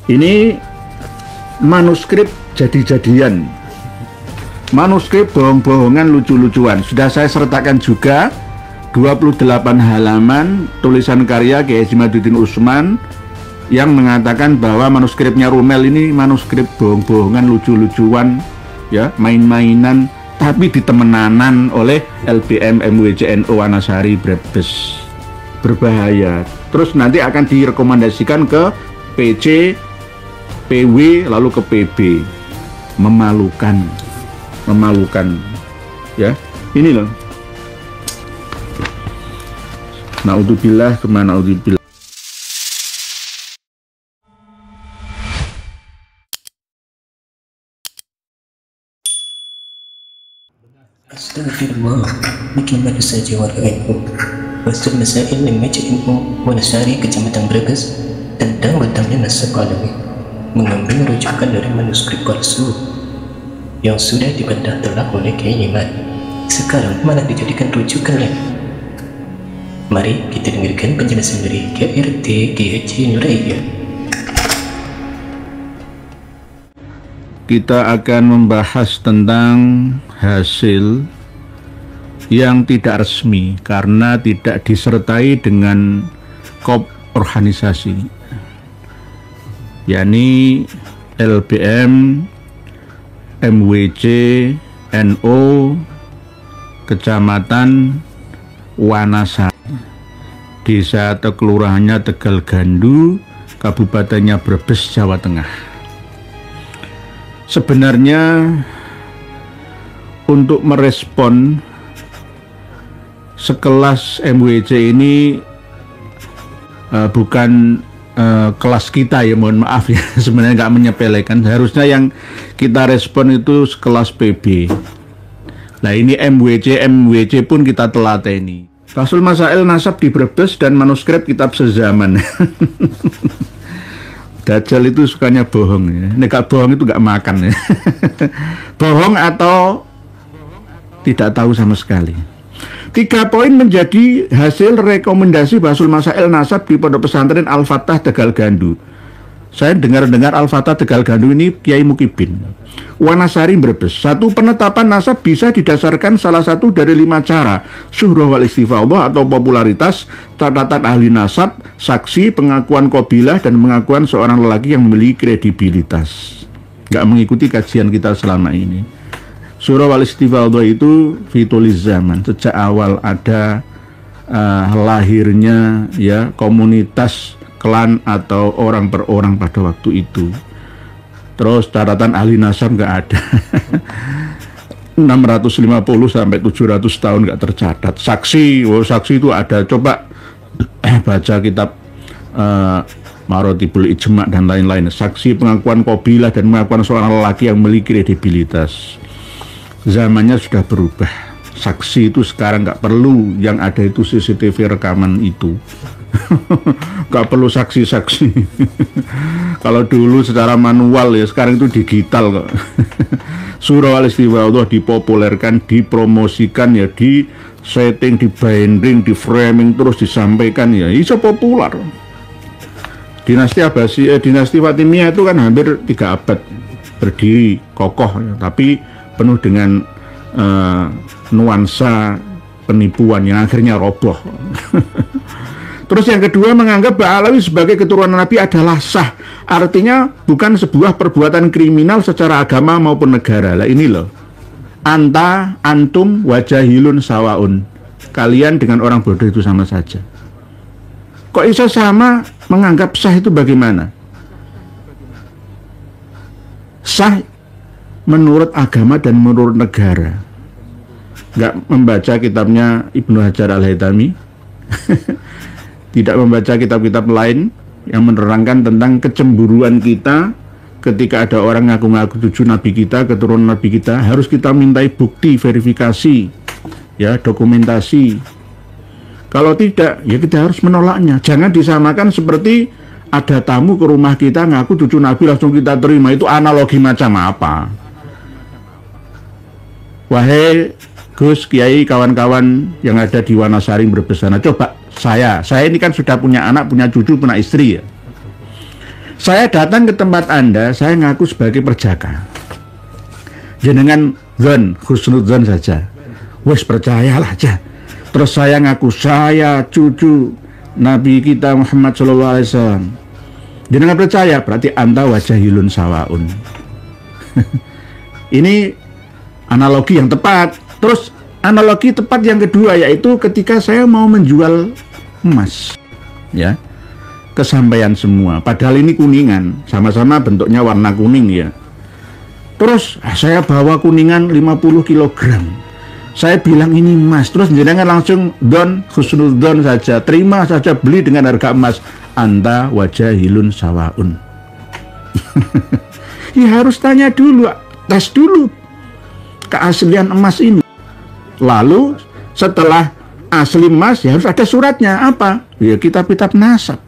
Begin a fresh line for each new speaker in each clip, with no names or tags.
Ini manuskrip jadi-jadian, manuskrip bohong-bohongan, lucu-lucuan. Sudah saya sertakan juga 28 halaman tulisan karya Kiai Haji Madudin Usman yang mengatakan bahwa manuskripnya Rumel ini manuskrip bohong-bohongan, lucu-lucuan, ya, main-mainan, tapi ditemenanan oleh LBM MWCNO Wanasari Brebes. Berbahaya. Terus nanti akan direkomendasikan ke PC, PW, lalu ke PB. Memalukan, ya. Ini loh. Naudzubillah, kemana naudzubillah.
Astagfirullah, bagaimana saja warga NU Wastul Masail MWCNO Wanasari Kecamatan Brebes tentang batangnya nasab alawi mengambil rujukan dari manuskrip palsu yang sudah dibantah telak oleh Kiai Iman, sekarang malah dijadikan rujukan lagi. Mari kita dengarkan penjelasan dari KRT Kiai Haji Nuraiya.
Kita akan membahas tentang hasil yang tidak resmi karena tidak disertai dengan kop organisasi, yakni LBM MWC NO Kecamatan Wanasari, desa atau kelurahannya Tegal Gandu, kabupatennya Brebes, Jawa Tengah. Sebenarnya untuk merespon sekelas MWC ini bukan kelas kita, ya, mohon maaf ya, sebenarnya nggak menyepelekan. Harusnya yang kita respon itu sekelas PB. Nah, ini MWC pun kita telateni. Fasul Masail Nasab di Brebes dan manuskrip kitab sezaman. Dajjal itu sukanya bohong, ya. Nek bohong itu nggak makan, ya. Bohong atau tidak tahu sama sekali. 3 poin menjadi hasil rekomendasi Fasul Masail Nasab di Pondok Pesantren Al-Fatah Tegal Gandu. Saya dengar-dengar Al-Fatah Tegal Gandu ini Kiai Mukibin. Wanasari Brebes. 1. Penetapan nasab bisa didasarkan salah satu dari 5 cara: syuhrah wal istifadhah atau popularitas, catatan ahli nasab, saksi, pengakuan qabilah, dan pengakuan seorang lelaki yang memiliki kredibilitas. Nggak mengikuti kajian kita selama ini. Syuhrah wal istifadhah itu fituliz zaman, sejak awal ada lahirnya, ya, komunitas, klan atau orang per orang pada waktu itu. Terus catatan ahli nasab nggak ada. 650 sampai 700 tahun nggak tercatat. Saksi, saksi itu ada. Coba baca kitab Marotibul Ijma dan lain-lain. Saksi, pengakuan qabilah, dan pengakuan seorang lelaki yang memiliki kredibilitas. Zamannya sudah berubah. Saksi itu sekarang nggak perlu, yang ada itu CCTV rekaman itu. Nggak perlu saksi-saksi. Kalau dulu secara manual, ya, sekarang itu digital kok. Surah al-Istifadhah dipopulerkan, dipromosikan, ya, di setting, di binding, di framing, terus disampaikan, ya, iso populer. Dinasti dinasti Fatimiyah itu kan hampir 3 abad berdiri kokoh, ya, tapi penuh dengan nuansa penipuan yang akhirnya roboh. Terus yang kedua, menganggap Ba'alawi sebagai keturunan Nabi adalah sah. Artinya bukan sebuah perbuatan kriminal secara agama maupun negara. Lah ini loh. Anta, antum, wajahilun sawaun. Kalian dengan orang bodoh itu sama saja. Kok bisa sama? Menganggap sah itu bagaimana? Sah menurut agama dan menurut negara. Nggak membaca kitabnya Ibnu Hajar Al-Haytami. Tidak membaca kitab-kitab lain yang menerangkan tentang kecemburuan kita ketika ada orang ngaku-ngaku cucu Nabi kita, keturunan Nabi kita. Harus kita mintai bukti, verifikasi, ya, dokumentasi. Kalau tidak, ya kita harus menolaknya. Jangan disamakan seperti ada tamu ke rumah kita ngaku cucu Nabi langsung kita terima. Itu analogi macam apa? Wahai Gus, Kiai, kawan-kawan yang ada di Wanasari Brebes sana, coba saya ini kan sudah punya anak, punya cucu, punya istri, ya. Saya datang ke tempat Anda, saya ngaku sebagai perjaka. Jenengan zon, husnudzon saja. Wes percayalah aja. Terus saya ngaku saya cucu Nabi kita Muhammad SAW. Jenengan percaya, berarti Anta wajahilun sawaun. Ini analogi yang tepat. Terus analogi tepat yang kedua yaitu ketika saya mau menjual emas, ya, kesampaian semua. Padahal ini kuningan, sama-sama bentuknya warna kuning ya. Terus saya bawa kuningan 50 kg. Saya bilang ini emas. Terus jenengan langsung don, husnudzon saja, terima saja, beli dengan harga emas. Anta wajahilun sawaun. Ya harus tanya dulu, tes dulu keaslian emas ini. Lalu setelah asli emas ya harus ada suratnya. Apa? Ya kitab-kitab nasab.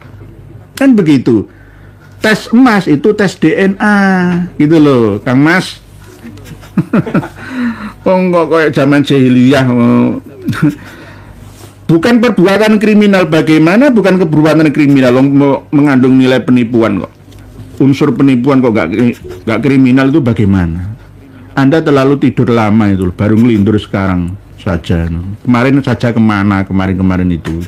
Kan begitu. Tes emas itu tes DNA gitu loh, Kang Mas. Kok kayak zaman jahiliyah. Bukan perbuatan kriminal bagaimana, bukan perbuatan kriminal mengandung nilai penipuan kok. Unsur penipuan kok gak kriminal itu bagaimana? Anda terlalu tidur lama itu, baru ngelindur sekarang saja. Kemarin saja kemana kemarin itu.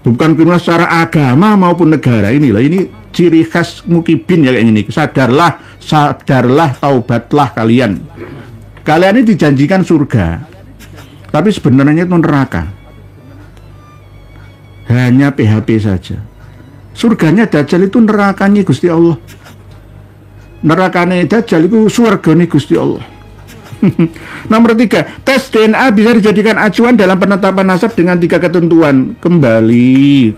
Bukan kriminal secara agama maupun negara inilah. Ini ciri khas mukibin ya kayak ini. Sadarlah, taubatlah kalian. Kalian ini dijanjikan surga, tapi sebenarnya itu neraka. Hanya PHP saja. Surganya Dajjal itu nerakanya Gusti Allah. Nerakanya Dajjal itu surganya Gusti Allah. Nomor 3, tes DNA bisa dijadikan acuan dalam penetapan nasab dengan 3 ketentuan. Kembali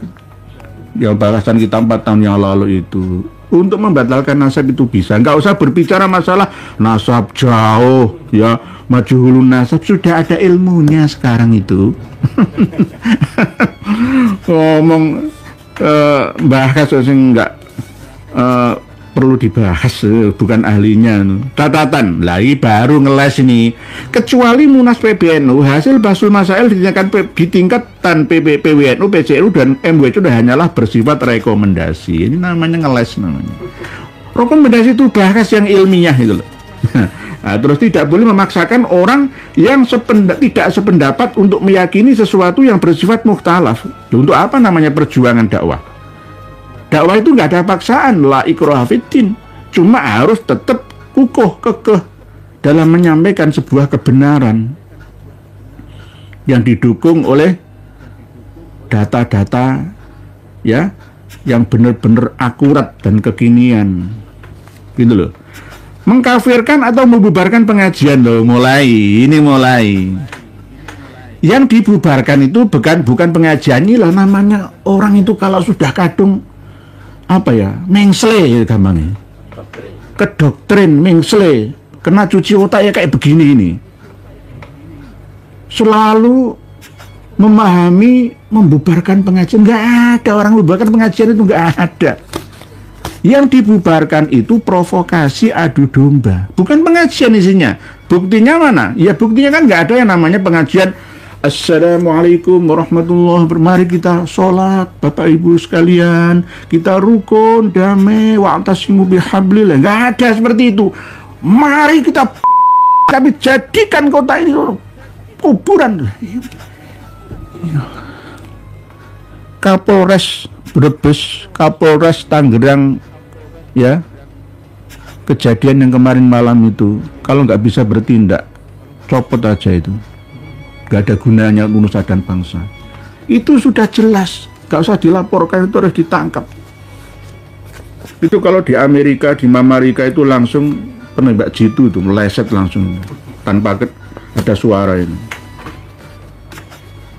yang bahasan kita 4 tahun yang lalu itu. Untuk membatalkan nasab itu bisa. Nggak usah berbicara masalah nasab jauh ya, majhulun nasab, sudah ada ilmunya sekarang itu. Ngomong bahas sing nggak perlu dibahas, bukan ahlinya. Catatan lagi baru ngeles ini. Kecuali Munas PBNU, hasil Basul Masail di tingkatan PWNU, PCNU dan MWC itu hanyalah bersifat rekomendasi. Ini namanya ngeles namanya. Rekomendasi itu bahas yang ilmiah itu loh. Nah, terus tidak boleh memaksakan orang yang tidak sependapat untuk meyakini sesuatu yang bersifat mukhtalaf. Untuk apa namanya perjuangan dakwah? Dakwah itu nggak ada paksaan, la ikraha fiddin. Cuma harus tetap kukuh, kekeh dalam menyampaikan sebuah kebenaran yang didukung oleh data-data ya yang benar-benar akurat dan kekinian. Gitu loh. Mengkafirkan atau membubarkan pengajian loh, mulai. Yang dibubarkan itu bukan pengajian, inilah namanya orang itu kalau sudah kadung apa ya, mengsle ya gampangnya, kedoktrin, mengsle, kena cuci otak ya kayak begini ini, selalu memahami membubarkan pengajian. Nggak ada orang membubarkan pengajian, itu nggak ada. Yang dibubarkan itu provokasi adu domba, bukan pengajian isinya. Buktinya mana? Ya buktinya kan nggak ada yang namanya pengajian. Assalamualaikum warahmatullahi wabarakatuh. Mari kita sholat, Bapak Ibu sekalian. Kita rukun, damai, wa'tasimu bihablillah. Nggak ada seperti itu. Mari kita kami jadikan kota ini kuburan. Kapolres Brebes, Kapolres Tangerang, ya, kejadian yang kemarin malam itu, kalau nggak bisa bertindak, copot aja itu. Gak ada gunanya nusa dan bangsa. Itu sudah jelas, gak usah dilaporkan, itu harus ditangkap. Itu kalau di Amerika, di Mamarika itu langsung penembak jitu itu meleset langsung tanpa ada suara ini.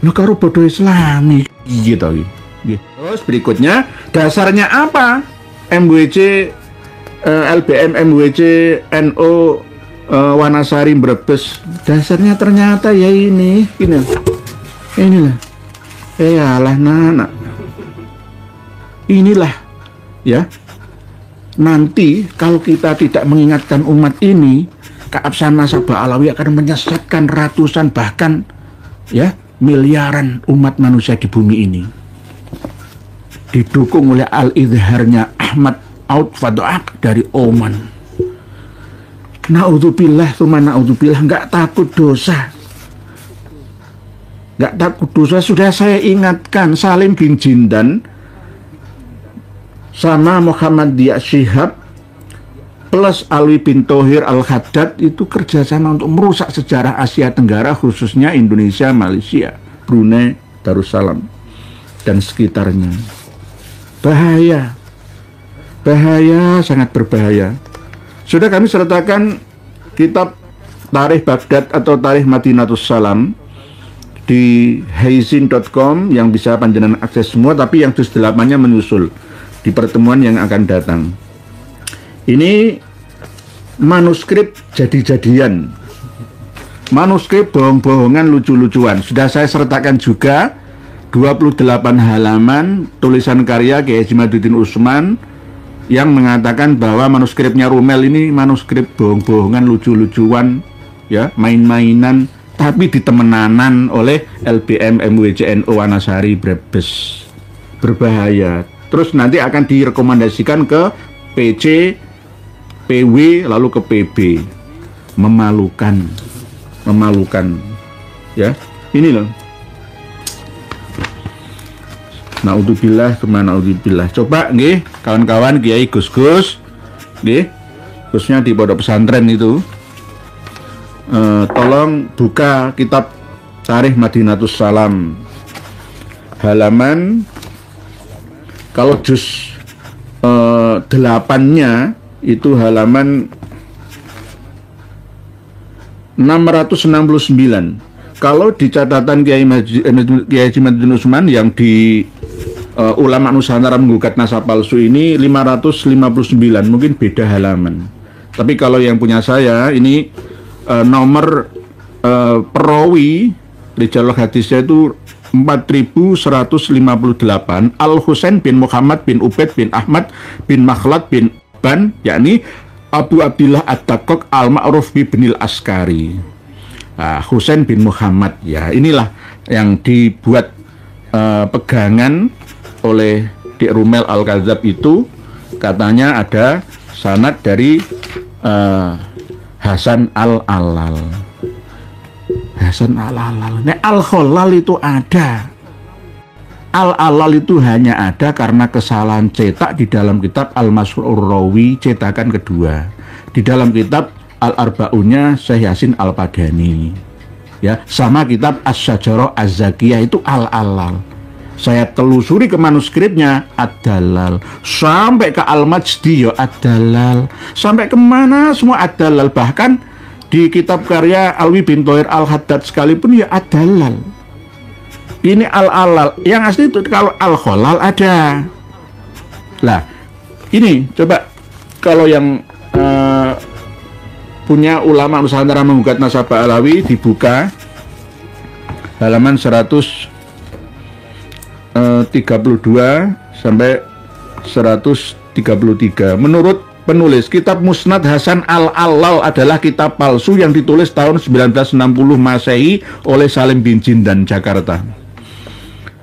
Lu karo bodoh Islami gitu. Terus berikutnya dasarnya apa? MWC, LBM, MWC, NO, Wanasari, Brebes, dasarnya ternyata ya inilah, alah nana, inilah ya. Nanti kalau kita tidak mengingatkan umat ini, keabsahan nasabah alawi akan menyesatkan ratusan bahkan ya miliaran umat manusia di bumi ini. didukung oleh al-idharnya Ahmad Aud Fadoak dari Oman. Naudzubillah, tsumma naudzubillah, nggak takut dosa. Nggak takut dosa. Sudah saya ingatkan, Salim bin Jindan sama Muhammad Dia Shihab plus Alwi bin Thohir Al-Haddad itu kerjasama untuk merusak sejarah Asia Tenggara, khususnya Indonesia, Malaysia, Brunei, Darussalam, dan sekitarnya. Bahaya. Bahaya, sangat berbahaya. Sudah kami sertakan kitab Tarikh Baghdad atau Tarikh Madinatus Salam di haizin.com yang bisa panjenengan akses semua, tapi yang juz 8-nya menyusul di pertemuan yang akan datang. Ini manuskrip jadi-jadian, manuskrip bohong-bohongan, lucu-lucuan. Sudah saya sertakan juga 28 halaman tulisan karya Kiai Haji Madzuddin Utsman yang mengatakan bahwa manuskripnya Rumel ini manuskrip bohong-bohongan, lucu-lucuan, ya, main-mainan, tapi ditemenanan oleh LBM MWJNO Wanasari Brebes. Berbahaya. Terus nanti akan direkomendasikan ke PC, PW, lalu ke PB. Memalukan. Memalukan. Ya, ini loh. Naudzubillah, kemana naudzubillah. Coba nggih kawan-kawan kiai gus-gus nggih, khususnya di pondok pesantren itu, tolong buka kitab Tarikh Madinatus Salam halaman, kalau juz 8-nya itu halaman 669. Kalau di catatan Kiai Haji Madzuddin Utsman yang di ulama Nusantara menggugat nasab palsu ini 559, mungkin beda halaman. Tapi kalau yang punya saya ini nomor perawi rijalul hadisnya itu 4158, Al Husain bin Muhammad bin Ubaid bin Ahmad bin Makhlad bin Ban, yakni Abu Abdillah Ad-Daqqaq Al-Ma'ruf bin Al-Askari. Husain bin Muhammad, ya, inilah yang dibuat pegangan oleh Dik Rumel Al-Kadzab itu. Katanya ada sanad dari Hasan Al-Alal. Hasan Al-Alal. Nah, Al-Khalal itu ada. Al-Alal itu hanya ada karena kesalahan cetak di dalam kitab Al-Masrur Rawi cetakan kedua. Di dalam kitab Al-Arba'unnya Syekh Yasin Al-Padani, ya, sama kitab As-Syajarah Az-Zakiyah itu Al-Alal. Saya telusuri ke manuskripnya Ad-Dalal, sampai ke Al-Majdi ya Ad-Dalal, sampai kemana semua Ad-Dalal, bahkan di kitab karya Alwi bin Thohir Al-Haddad sekalipun ya Ad-Dalal. Ini Al-Alal, yang asli itu kalau Al-Khalal ada. Lah, ini coba kalau yang punya ulama Nusantara menggugat nasab Alawi, dibuka halaman 132 sampai 133. Menurut penulis, kitab Musnad Hasan Al-Alal adalah kitab palsu yang ditulis tahun 1960 Masehi oleh Salim bin Jindan, Jakarta.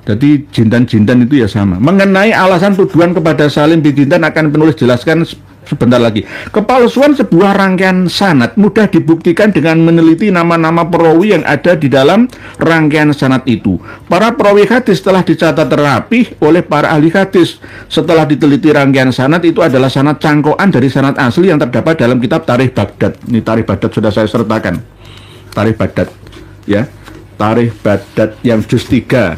Jadi Jindan-Jindan itu ya sama. Mengenai alasan tuduhan kepada Salim bin Jindan akan penulis jelaskan sebentar lagi. Kepalsuan sebuah rangkaian sanad mudah dibuktikan dengan meneliti nama-nama perawi yang ada di dalam rangkaian sanad itu. Para perawi hadis telah dicatat rapih oleh para ahli hadis. Setelah diteliti rangkaian sanad itu adalah sanad cangkokan dari sanad asli yang terdapat dalam kitab Tarikh Baghdad. Ini Tarikh Baghdad sudah saya sertakan. Tarikh Baghdad, ya. Tarikh Baghdad yang juz 3.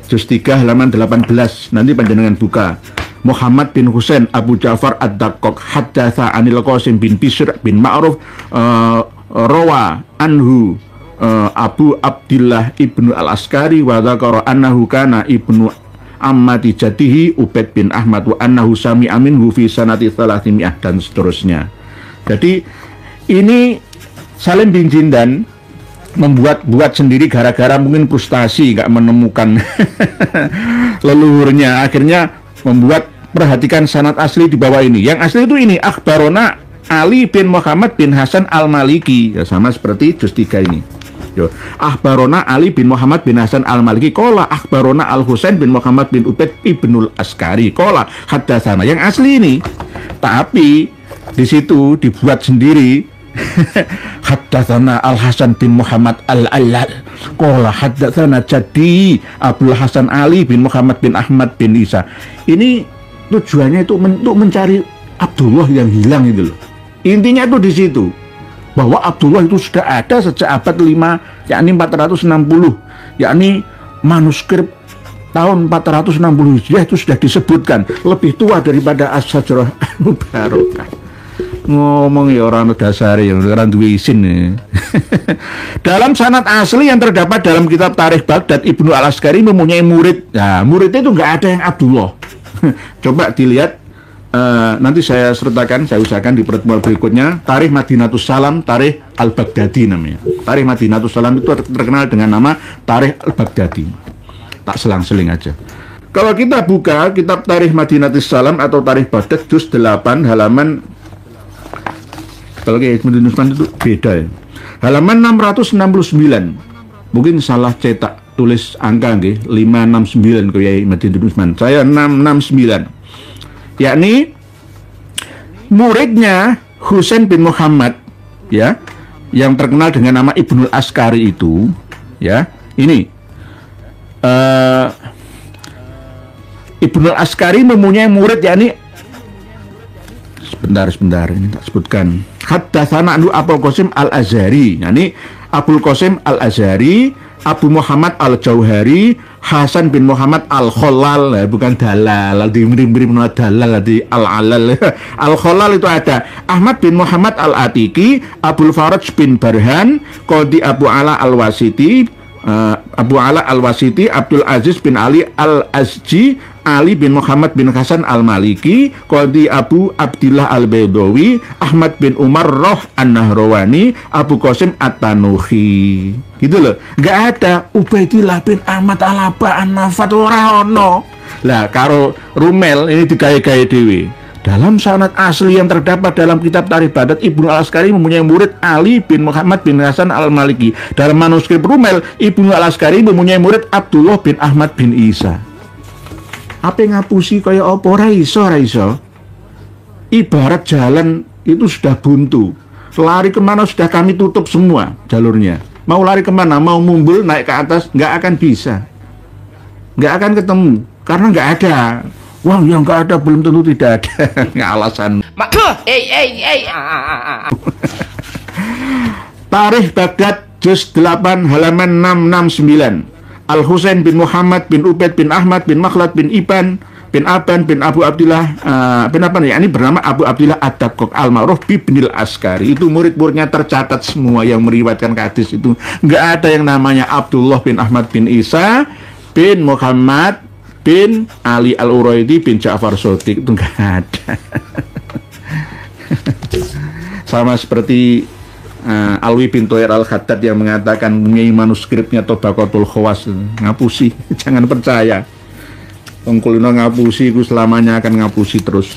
Juz 3 halaman 18. Nanti panjenengan buka. Muhammad bin Husain Abu Ja'far Ad-Daqqaq haddatsa anil Qasim bin Bishr bin Ma'ruf rawa anhu Abu Abdillah ibnu Al-Askari wa dzakara annahu kana ibnu ammati jatihi Ubaid bin Ahmad wa annahu sami'a minhu fi sanati 300 dan seterusnya. Jadi ini Salim bin Jindan membuat sendiri gara-gara mungkin frustasi nggak menemukan leluhurnya, akhirnya membuat, perhatikan sanad asli di bawah ini. Yang asli itu ini, akhbarona Ali bin Muhammad bin Hasan Al-Maliki, ya, sama seperti juz 3 ini. Yo, akhbarona Ali bin Muhammad bin Hasan al-Maliki qala akhbarona Al-Husain bin Muhammad bin Ubaid ibnul Askari qala haddatsana. Yang asli ini. Tapi di situ dibuat sendiri. Haddatsana Al-Hasan bin Muhammad al-Allal qala haddatsana jadi Abdul Hasan Ali bin Muhammad bin Ahmad bin Isa. Ini tujuannya itu untuk mencari Abdullah yang hilang itu loh. Intinya itu di situ. Bahwa Abdullah itu sudah ada sejak abad 5, yakni 460, yakni manuskrip tahun 460 Hijriah itu sudah disebutkan lebih tua daripada As-Sajrah Al-Mubarakah. Ngomong ya orang dasar yang orang duwe isin ya. Dalam sanad asli yang terdapat dalam kitab Tarikh Baghdad, Ibnu Al-Askari mempunyai murid. Nah, muridnya itu nggak ada yang Abdullah. Coba dilihat. Nanti saya sertakan, saya usahakan di pertemuan berikutnya. Tarikh Madinatus Salam, Tarikh Al-Baghdadi namanya. Tarikh Madinatus Salam itu terkenal dengan nama Tarikh Al-Baghdadi. Tak selang-seling aja. Kalau kita buka kitab Tarikh Madinatus Salam atau Tarikh Baghdad juz 8 halaman, kalau kayak Ibnu Nusman itu beda ya. Halaman 669. Mungkin salah cetak tulis angka nggih, 569 kayak Ibnu Nusman. Saya 669. Yakni muridnya Husain bin Muhammad ya, yang terkenal dengan nama Ibnul Askari itu ya. Ini Ibnul Askari mempunyai murid yakni sebentar ini tak sebutkan. Haddatsana Abul Qasim Al-Azhari, yakni Abul Qasim Al-Azhari, Abu Muhammad Al-Jauhari, Hasan bin Muhammad Al-Kholal, bukan Dalal, di mirip-mirip Dalal, di Al-Alal. Al-Kholal itu ada Ahmad bin Muhammad Al-Atiki, Abul Faraj bin Barhan, Qadi Abu Ala Al-Wasiti, Abdul Aziz bin Ali Al-Azji, Ali bin Muhammad bin Hasan Al-Maliki, Qadi Abu Abdillah Al-Baydawi, Ahmad bin Umar Roh An-Nahrawani, Abu Qasim At-Tanuhi. Gitu loh. Nggak ada Ubaidillah bin Ahmad Al-Aba An-Nafat ora ono. Lah karo Rumel ini digaya-gaya dewe. Dalam sanad asli yang terdapat dalam kitab Tarikh Baghdad, Ibnu Al-Askari mempunyai murid Ali bin Muhammad bin Hasan Al-Maliki. Dalam manuskrip Rumel, Ibnu Al-Askari mempunyai murid Abdullah bin Ahmad bin Isa. Apa ngapusi kaya apa ora iso. Ibarat jalan itu sudah buntu. Lari kemana sudah kami tutup semua jalurnya. Mau lari kemana, mau mumbul naik ke atas, nggak akan bisa. Nggak akan ketemu karena nggak ada. Wah, yang nggak ada belum tentu tidak ada. Alasan. Tarikh Baghdad juz 8 halaman 669. Al-Husain bin Muhammad bin Ubaid bin Ahmad bin Makhlad bin Iban bin Aban bin Abu Abdillah bin apa nih? Ini bernama Abu Abdillah Ad-Daqqaq Al-Ma'ruf bin Al-Askari. Itu murid-muridnya tercatat semua yang meriwayatkan hadis itu. Nggak ada yang namanya Abdullah bin Ahmad bin Isa bin Muhammad bin Ali Al-Uraidi bin Ja'far Shadiq, itu nggak ada. Sama seperti Alwi bin Toyer Al-Khaddad yang mengatakan mempunyai manuskripnya Tabaqatul Khawas. Ngapusi, jangan percaya. Wong kulino ngapusi, ku selamanya akan ngapusi terus.